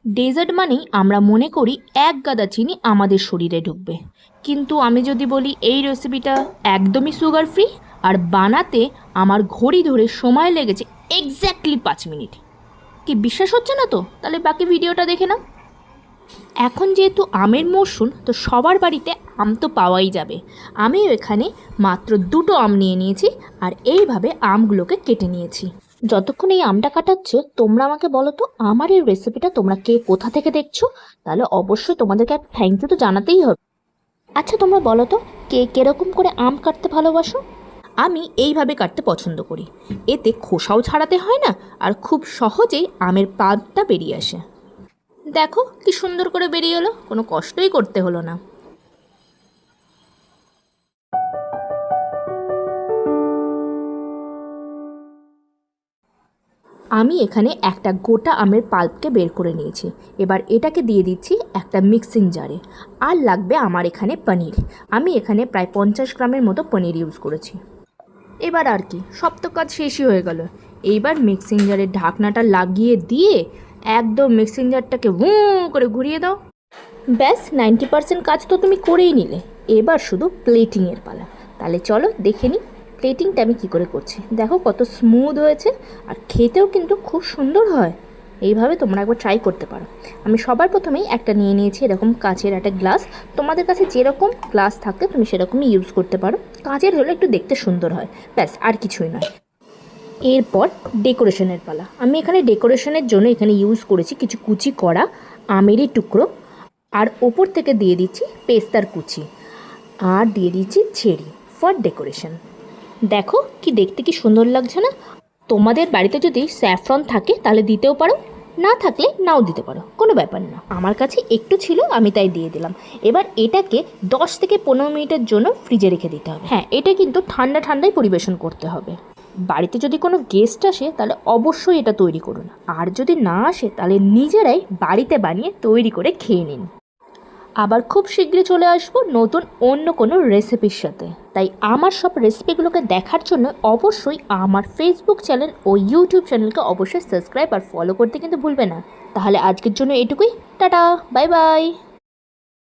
Dessert মানেই আমরা মনে করি এক গাদা চিনি আমাদের শরীরে ঢুকবে, কিন্তু আমি যদি বলি এই রেসিপিটা একদমই সুগার ফ্রি আর বানাতে আমার ঘড়ি ধরে সময় লেগেছে এক্স্যাক্টলি 5 মিনিট। কি বিশ্বাস হচ্ছে না তো? তাহলে বাকি ভিডিওটা দেখে নাও। এখন যেহেতু আমের মরশুম, তো সবার বাড়িতে আম তো পাওয়াই যাবে। আমি এখানে মাত্র 2টো আম নিয়ে নিয়েছি আর এইভাবে আমগুলোকে কেটে নিয়েছি। যতক্ষণ এই আমটা কাটাচ্ছ, তোমরা আমাকে বলো তো আমার এই রেসিপিটা তোমরা কে কোথা থেকে দেখছো? তাহলে অবশ্যই তোমাদেরকে একটা থ্যাংক ইউ তো জানাতেই হবে। আচ্ছা তোমরা বলো তো কে কীরকম করে আম কাটতে ভালোবাসো? আমি এইভাবে কাটতে পছন্দ করি, এতে খোসাও ছাড়াতে হয় না আর খুব সহজেই আমের পাল্পটা বেরিয়ে আসে। দেখো কি সুন্দর করে বেরিয়ে এলো, কোনো কষ্টই করতে হলো না। আমি এখানে একটা গোটা আমের পাল্পকে বের করে নিয়েছি। এবার এটাকে দিয়ে দিচ্ছি একটা মিক্সিং জারে। আর লাগবে আমার এখানে পনির। আমি এখানে প্রায় 50 গ্রামের মতো পনির ইউজ করেছি। এবার আর কি, সব তো কাজ শেষই হয়ে গেল। এইবার মিক্সিং জারের ঢাকনাটা লাগিয়ে দিয়ে একদম মিক্সিং জারটাকে করে ঘুরিয়ে দাও। ব্যাস 90% কাজ তো তুমি করেই নিলে। এবার শুধু প্লেটিংয়ের পালা। তাহলে চলো দেখে নিই প্লেটিংটা আমি কী করে করছি। দেখো কত স্মুথ হয়েছে আর খেতেও কিন্তু খুব সুন্দর হয়। এইভাবে তোমরা একবার ট্রাই করতে পারো। আমি সবার প্রথমেই একটা নিয়ে নিয়েছি এরকম কাচের একটা গ্লাস। তোমাদের কাছে যেরকম গ্লাস থাকে তুমি সেরকমই ইউজ করতে পারো। কাচের হলে একটু দেখতে সুন্দর হয়, ব্যাস আর কিছুই নয়। এরপর ডেকোরেশনের পালা। আমি এখানে ডেকোরেশনের জন্য এখানে ইউজ করেছি কিছু কুচি করা আমেরই টুকরো, আর ওপর থেকে দিয়ে দিচ্ছি পেস্তার কুচি, আর দিয়ে দিচ্ছি চেরি ফর ডেকোরেশন। দেখো কি দেখতে কি সুন্দর লাগছে না? তোমাদের বাড়িতে যদি স্যাফরন থাকে তাহলে দিতেও পারো, না থাকলে নাও দিতে পারো, কোনো ব্যাপার না। আমার কাছে একটু ছিল আমি তাই দিয়ে দিলাম। এবার এটাকে 10 থেকে 15 মিনিটের জন্য ফ্রিজে রেখে দিতে হবে। হ্যাঁ, এটা কিন্তু ঠান্ডা ঠান্ডায় পরিবেশন করতে হবে। বাড়িতে যদি কোনো গেস্ট আসে তাহলে অবশ্যই এটা তৈরি করুন, আর যদি না আসে তাহলে নিজেরাই বাড়িতে বানিয়ে তৈরি করে খেয়ে নিন। আবার খুব শীঘ্রই চলে আসবো নতুন অন্য কোনো রেসিপির সাথে। তাই আমার সব রেসিপিগুলোকে দেখার জন্য অবশ্যই আমার ফেসবুক চ্যানেল ও ইউটিউব চ্যানেলকে অবশ্যই সাবস্ক্রাইব আর ফলো করতে কিন্তু ভুলবে না। তাহলে আজকের জন্য এটুকুই, টাটা, বাই বাই।